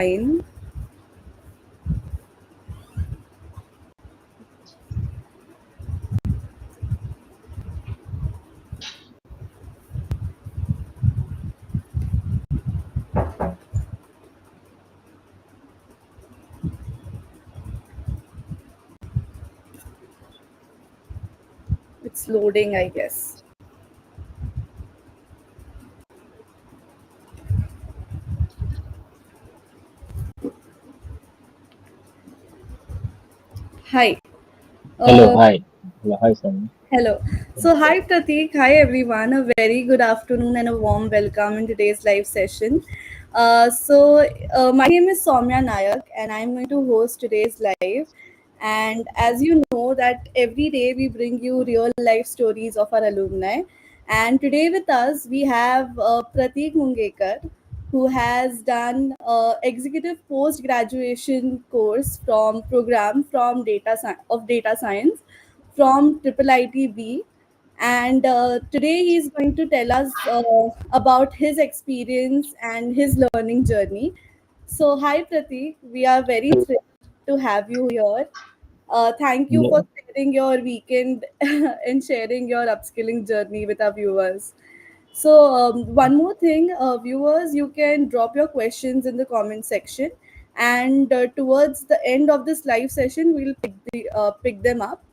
online. It's loading, I guess. Hi. Hello, Uh, hi. Hello, hi, Sam. Hello. So, hi Pratik. Hi everyone. A very good afternoon and a warm welcome in today's live session. My name is Soumya Nayak, and I'm going to host today's live. And as you know, that every day we bring you real life stories of our alumni. And today with us we have Pratik Mungekar, who has done executive post graduation course from program from data science from IIIT-B, and today he is going to tell us about his experience and his learning journey. So, hi Pratik, we are very thrilled to have you here. Thank you for Yeah. sharing your weekend and sharing your upskilling journey with our viewers. So, one more thing, viewers, you can drop your questions in the comment section, and towards the end of this live session, we'll pick them up.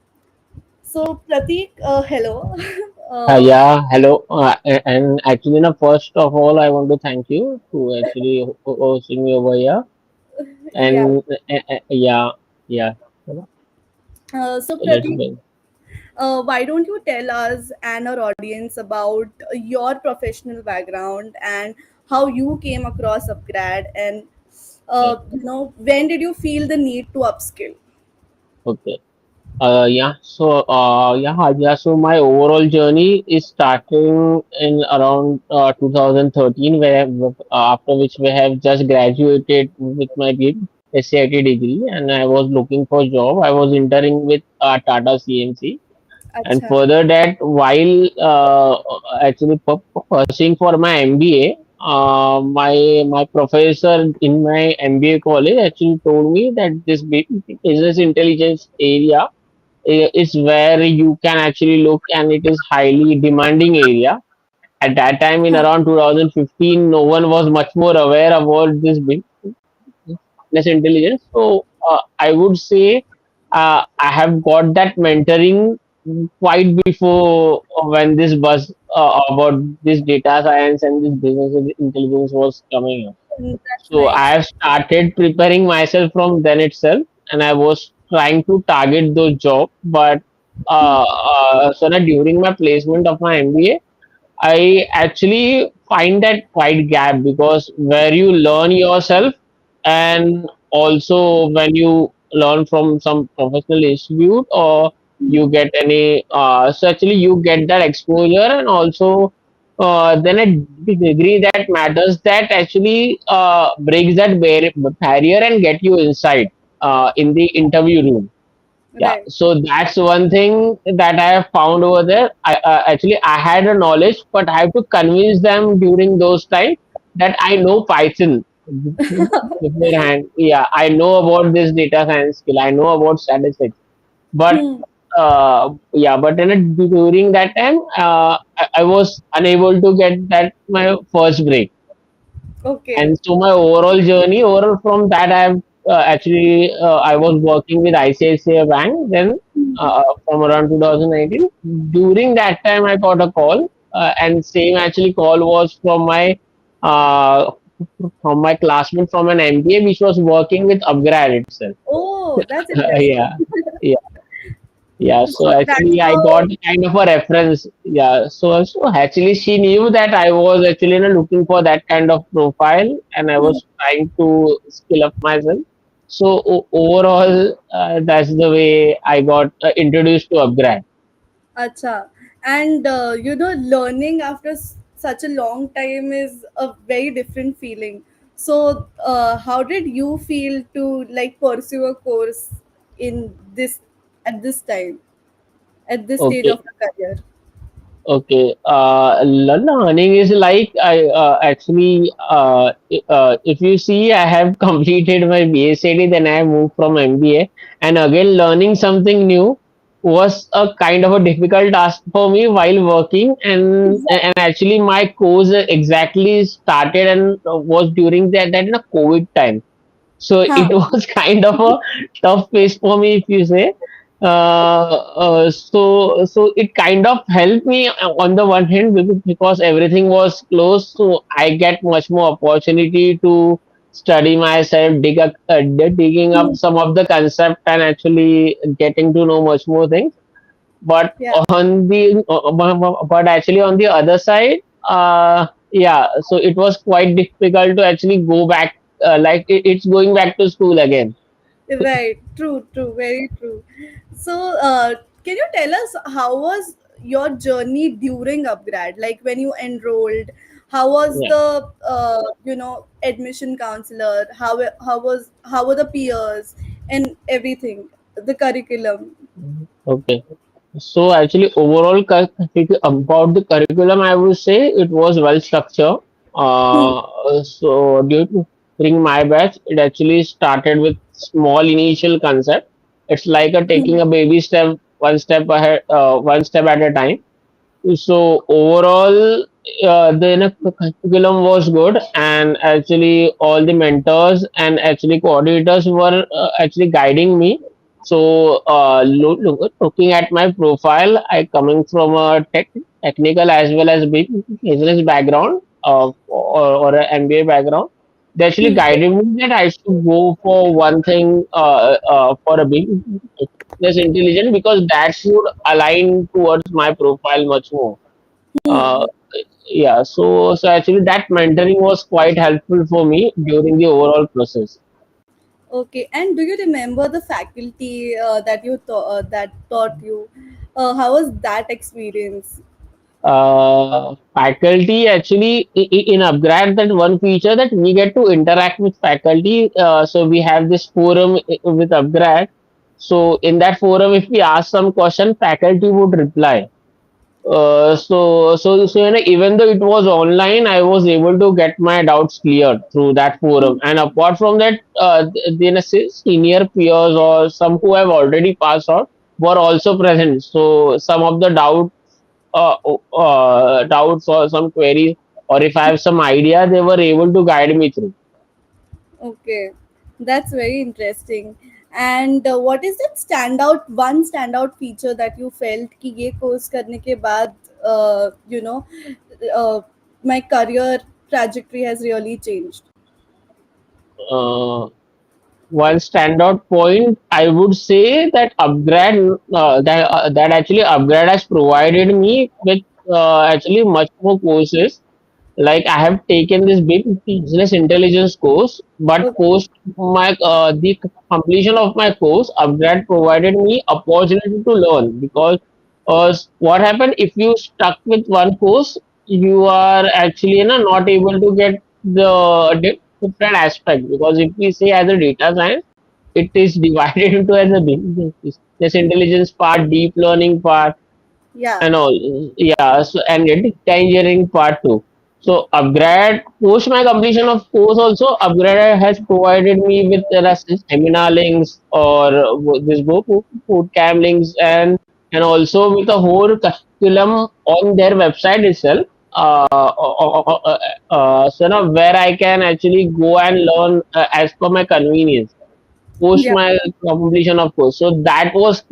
So, Pratik, hello. uh, Yeah, hello. And actually, first of all, I want to thank you to actually hosting me over here. yeah. And yeah, yeah. So, Let's Pratik, begin. why don't you tell us and our audience about your professional background and how you came across upgrad, and when did you feel the need to upskill? Okay. Yeah. So my overall journey is starting in around 2013, where after which we have just graduated with my SCIT degree, and I was looking for job. I was interning with Tata CMC, and Acha. further that while actually pursuing for my MBA, my professor in my MBA college actually told me that this business intelligence area is where you can actually look, and it is highly demanding area. At that time in Huh. around 2015, no one was much more aware about this business intelligence. So I would say I have got that mentoring quite before when this buzz about this data science and this business intelligence was coming up. That's So nice. I have started preparing myself from then itself, and I was trying to target those jobs. But so that during my placement of my MBA, I actually find that quite gap, because where you learn yourself, and also when you learn from some professional institute, or you get any so actually you get that exposure, and also then a degree that matters, that actually breaks that barrier and get you inside in the interview room. Yeah, Right. so that's one thing that I have found over there. I had a knowledge, but I have to convince them during those times that I know Python beforehand. Yeah, I know about this data science skill. I know about statistics, but Hmm. but then during that time, I was unable to get that my first break. Okay. And so my overall journey, overall from that, I've actually I was working with ICICI Bank then from around 2019. During that time, I got a call, and same actually call was uh, from my classmate from an MBA, which was working with upGrad itself. Oh, that's interesting. Yeah, yeah. Yeah, so So that's actually I got how. kind of a reference. Yeah, so actually she knew that I was actually looking for that kind of profile, and I was trying to skill up myself. So overall, that's the way I got introduced to upgrad. Acha. And learning after such a long time is a very different feeling. So, how did you feel to like pursue a course in this at this time, at this stage Okay, of your career? Okay. Learning is like I actually if you see, I have completed my BSc, then I moved from MBA, and again learning something new was a kind of a difficult task for me while working, and Exactly. actually my course exactly started and was during that in a COVID time. So it Huh. was kind of a tough phase for me, if you say. So it kind of helped me on the one hand because everything was closed, so I get much more opportunity to study myself, digging up Hmm. some of the concept and actually getting to know much more things. But Yeah. but actually on the other side, yeah, so it was quite difficult to actually go back, like it's going back to school again. Right. True. True. Very true. So, can you tell us how was your journey during upgrad? Like when you enrolled, how was Yeah. the admission counselor? How were the peers and everything, the curriculum? Okay. So actually, overall, about the curriculum, I would say it was well structured. Hmm. So during my batch, it actually started with small initial concept. It's like a taking Hmm. a baby step, one step ahead, one step at a time. So overall, the curriculum was good, and actually all the mentors and actually coordinators were actually guiding me. So looking at my profile, I coming from a technical as well as business background, or an MBA background. They actually Hmm. guided me that I should go for one thing, for a business intelligence, because that would align towards my profile much more. Uh, Hmm. yeah, so actually that mentoring was quite helpful for me during the overall process. Okay, and do you remember the faculty that taught you? How was that experience? Faculty actually in upgrad, that one feature that we get to interact with faculty. So we have this forum with upgrad. So in that forum, if we ask some question, faculty would reply. Even though it was online, I was able to get my doubts cleared through that forum. And apart from that, senior peers or some who have already passed out were also present. So some of the doubts or some queries, or if I have some idea, they were able to guide me through. Okay, that's very interesting. And what is that standout feature that you felt कि ये course करने के बाद uh, my career trajectory has really changed? Uh, One standout point, I would say that that actually upgrade has provided me with actually much more courses. Like I have taken this big business intelligence course, but Okay. post my the completion of my course, upgrade provided me opportunity to learn, because what happened if you stuck with one course, you are actually, not able to get the different aspect, because if we say as a data science, it is divided into as a business intelligence part, deep learning part, Yeah. and all. Yeah, so and data engineering part too. So upgrade, post my completion of course also, upgrade has provided me with seminar links, or this boot camp links, and also with a whole curriculum on their website itself. Where I can actually go and learn as per my convenience post Yeah. my completion of course. So that was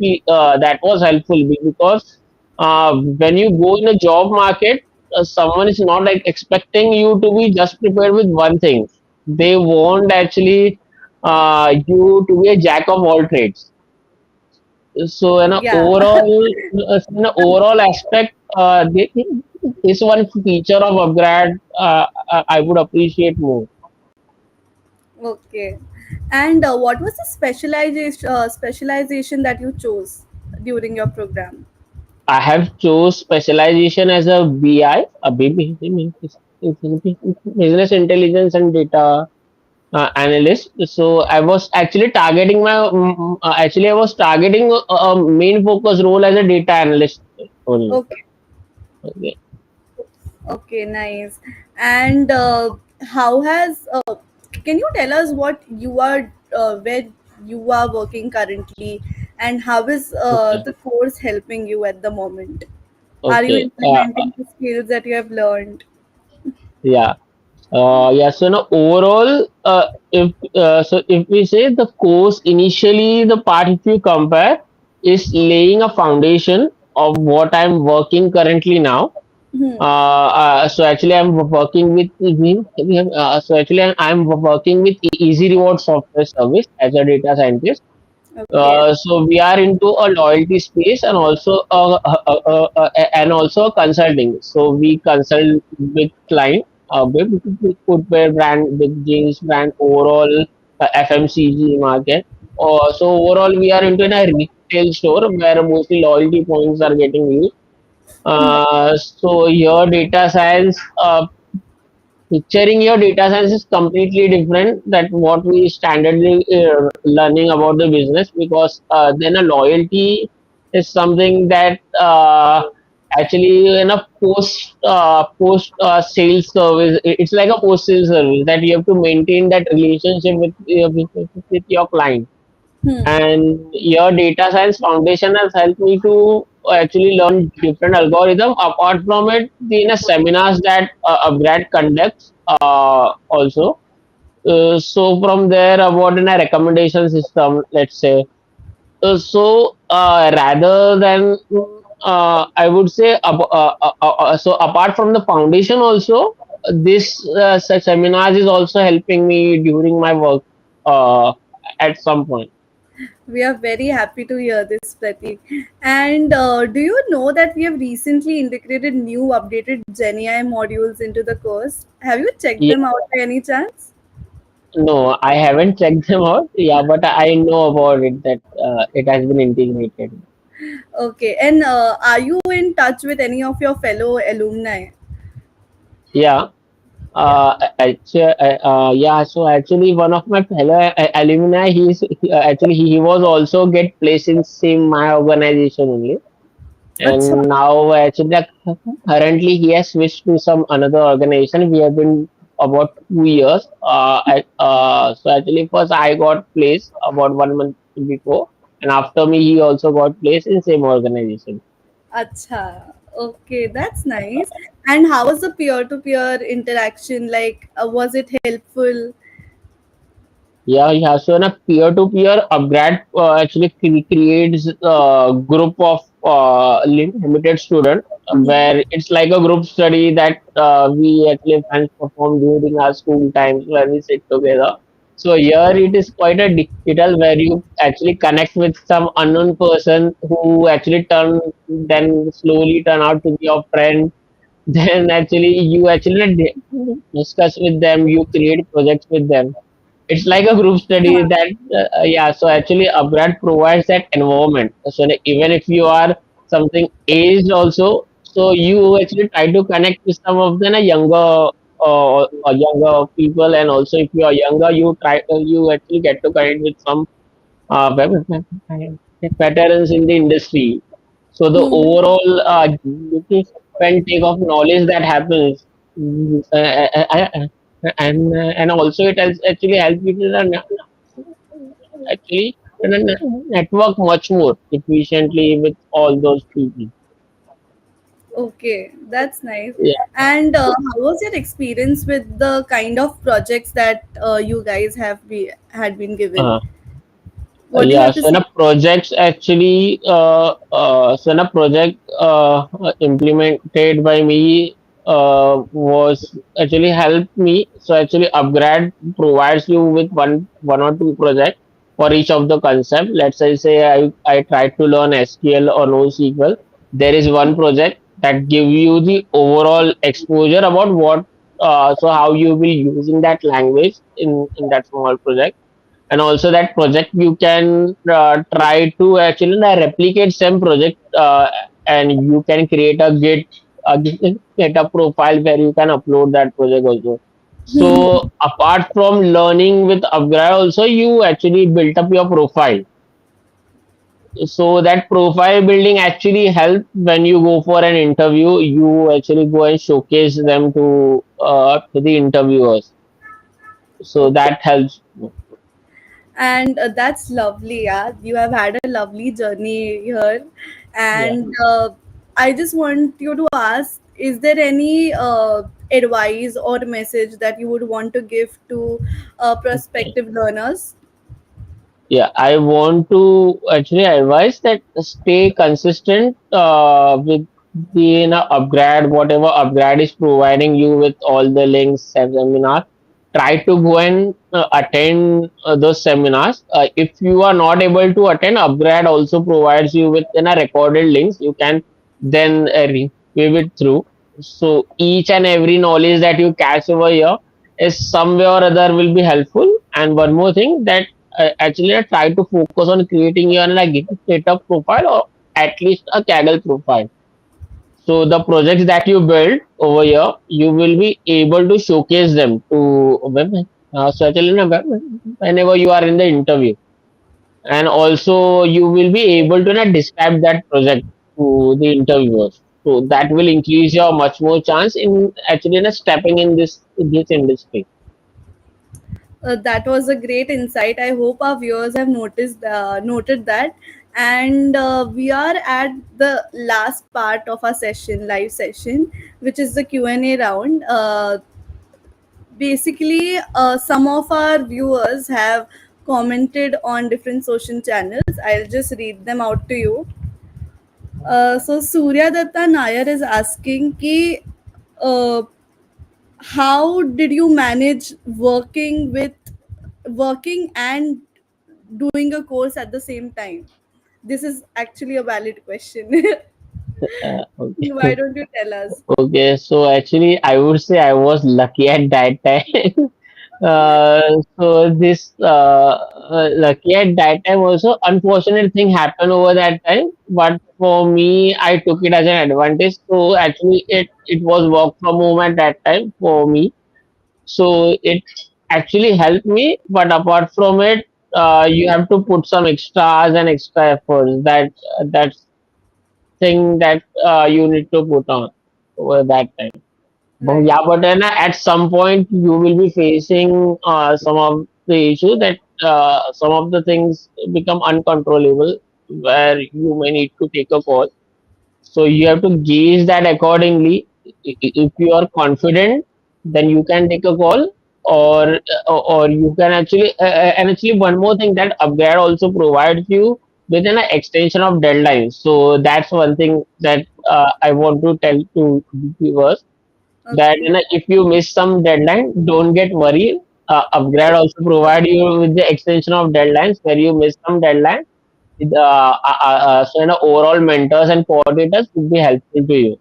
helpful, because when you go in a job market, someone is not like expecting you to be just prepared with one thing. They want actually you to be a jack of all trades. So Yeah. in an overall aspect, this one feature of upgrad, I would appreciate more. Okay. And what was the specialization that you chose during your program? I have chose specialization as a BI, a business intelligence and data analyst. So I was actually targeting actually I was targeting a main focus role as a data analyst only. Okay. Okay. Okay, nice. And how has can you tell us what you are where you are working currently, and how is Okay. the course helping you at the moment? Are you Okay. implementing the skills that you have learned? Yeah. Yeah. So now overall, if we say the course initially, the part if you compare is laying a foundation of what I'm working currently now. Hmm. So actually, I'm working with so actually I'm working with Easy Reward Software Service as a data scientist. Okay. So we are into a loyalty space and also a consulting. So we consult with client, big footwear brand, big jeans brand, overall FMCG market. So overall, we are into a retail store where mostly loyalty points are getting used. So your data science picturing your data science is completely different that what we standardly learning about the business, because then a loyalty is something that actually in a post sales service, it's like a post sales service that you have to maintain that relationship with your client. Hmm. And your data science foundation has helped me to actually learn different algorithm. Apart from it, the seminars that upgrad conducts also. So from there, about in a recommendation system, let's say. Rather than I would say so apart from the foundation also, this seminars is also helping me during my work uh, at some point. We are very happy to hear this, Pratik. And do you know that we have recently integrated new updated GenAI modules into the course? Have you checked them out by any chance? No, I haven't checked them out. Yeah, but I know about it that it has been integrated. Okay, and are you in touch with any of your fellow alumni? Yeah. Yeah. Yeah. So actually, one of my fellow alumni, he was also get placed in same my organization only, Acha. and now actually currently he has switched to some another organization. We have been about 2 years. So actually, first I got placed about 1 month before, and after me he also got placed in same organization. Acha. Okay, that's nice. And how was the peer-to-peer interaction? Like, was it helpful? Yeah, yeah. So in a peer-to-peer, upgrad actually creates a group of limited students where it's like a group study that we actually fans perform during our school times when we sit together. So here it is quite a digital where you actually connect with some unknown person who actually then slowly turn out to be your friend. Then actually you actually discuss with them, you create projects with them. It's like a group study that yeah. So actually upgrad provides that environment, so that even if you are something aged also, so you actually try to connect with some of the younger people, and also if you are younger you actually get to connect with some veterans in the industry. So the Hmm. overall give and take of knowledge that happens, mm, and also it has actually helped you to actually network much more efficiently with all those people. Okay, that's nice. Yeah. And how was your experience with the kind of projects that you guys had been given? Uh, What do you Yeah, have to so in say? a projects actually, so in a project implemented by me was actually helped me. So actually, upgrad provides you with one or two projects for each of the concept. Let's say I tried to learn SQL or NoSQL. There is one project that give you the overall exposure about so how you will using that language in that small project. And also that project you can try to actually replicate same project, and you can create a get a profile where you can upload that project also. So apart from learning with upgrade also, you actually built up your profile. So that profile building actually help when you go for an interview. You actually go and showcase them to the interviewers. So Okay. that helps. And that's lovely. Yeah, you have had a lovely journey here. Yeah. And I just want you to ask, is there any advice or message that you would want to give to Okay. prospective learners? Yeah, I want to actually advise that stay consistent with the upgrad, whatever upgrad is providing you with all the links, seminar. Try to go and attend those seminars. If you are not able to attend, upgrad also provides you with recorded links. You can then review it through. So each and every knowledge that you catch over here is somewhere or other will be helpful. And one more thing that actually I try to focus on creating your GitHub profile or at least a Kaggle profile. So the projects that you build over here, you will be able to showcase them to women, certainly whenever you are in the interview, and also you will be able to describe that project to the interviewers. So that will increase your much more chance in actually stepping in this industry. That was a great insight. I hope our viewers have noted that. And we are at the last part of our session, live session, which is the Q&A round. Basically, some of our viewers have commented on different social channels. I'll just read them out to you. So Surya Datta Nair is asking ki, uh, how did you manage working and doing a course at the same time? This is actually a valid question. Why Okay. don't you tell us? Okay, so actually, I would say I was lucky at that time. So this lucky at that time also, unfortunate thing happened over that time. But for me, I took it as an advantage. So actually, it was work from home at that time for me. So it actually helped me. But apart from it, you have to put some extras and extra efforts. That's thing that you need to put on over that time. But Right. yeah, but then at some point you will be facing some of the issue that some of the things become uncontrollable, where you may need to take a call. So you have to gauge that accordingly. If you are confident, then you can take a call, or you can actually and actually one more thing that upgrade also provides you with an extension of deadline. So that's one thing that I want to tell to viewers that Okay. if you miss some deadline, don't get worried. Upgrade also provide you with the extension of deadlines where you miss some deadline. So overall mentors and coordinators will be helpful to you.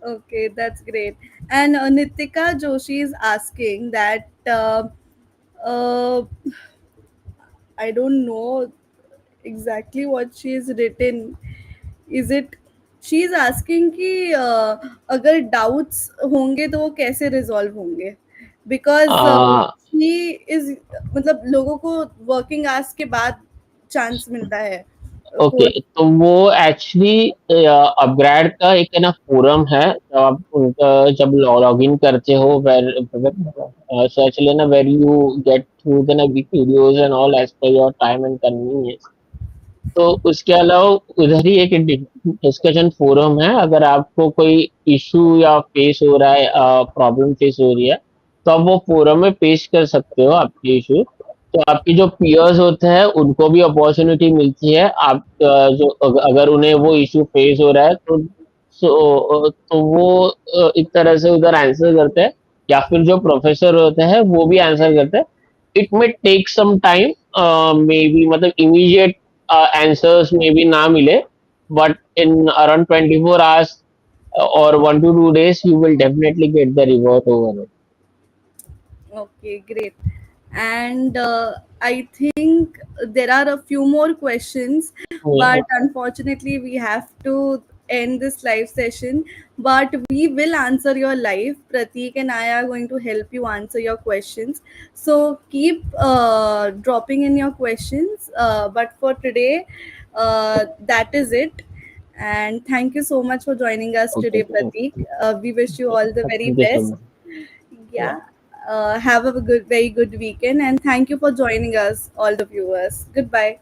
Okay, that's great. And Nitika Joshi is asking that uh, I don't know exactly what she is written. Is it, she is asking कि अगर doubts होंगे तो वो कैसे resolve होंगे? Because Uh, she is, मतलब लोगों को working hours के बाद chance मिलता है ओके, course. तो वो एक्चुअली अपग्रेड का एक फोरम है, जब आप उनका जब लॉग इन करते हो, where so actually where you get through the videos and all as per your time and convenience. तो उसके अलावा उधर ही एक डिस्कशन फोरम है। अगर आपको कोई इशू या फेस हो रहा है, प्रॉब्लम फेस हो रही है, तो आप वो फोरम में पेश कर सकते हो आपके इशू। तो आपके जो पीयर्स होते हैं उनको भी अपॉर्चुनिटी मिलती है। आप जो अगर उन्हें वो इशू फेस हो रहा है, तो वो एक तरह से उधर आंसर करते हैं, या फिर जो प्रोफेसर होते हैं वो भी आंसर करते हैं। It may take some time, maybe मतलब immediate answers maybe na mile, but in around 24 hours or 1 to 2 days, you will definitely get the reward over it. Okay, great. And I think there are a few more questions, Yeah. but unfortunately, we have to end this live session. But we will answer your live. Pratik and I are going to help you answer your questions. So keep dropping in your questions. But for today, That is it. And thank you so much for joining us Okay. today, Pratik. We wish you all the very Thank you so best. much. Yeah. Yeah. Have a good, very good weekend, and thank you for joining us, all the viewers. Goodbye.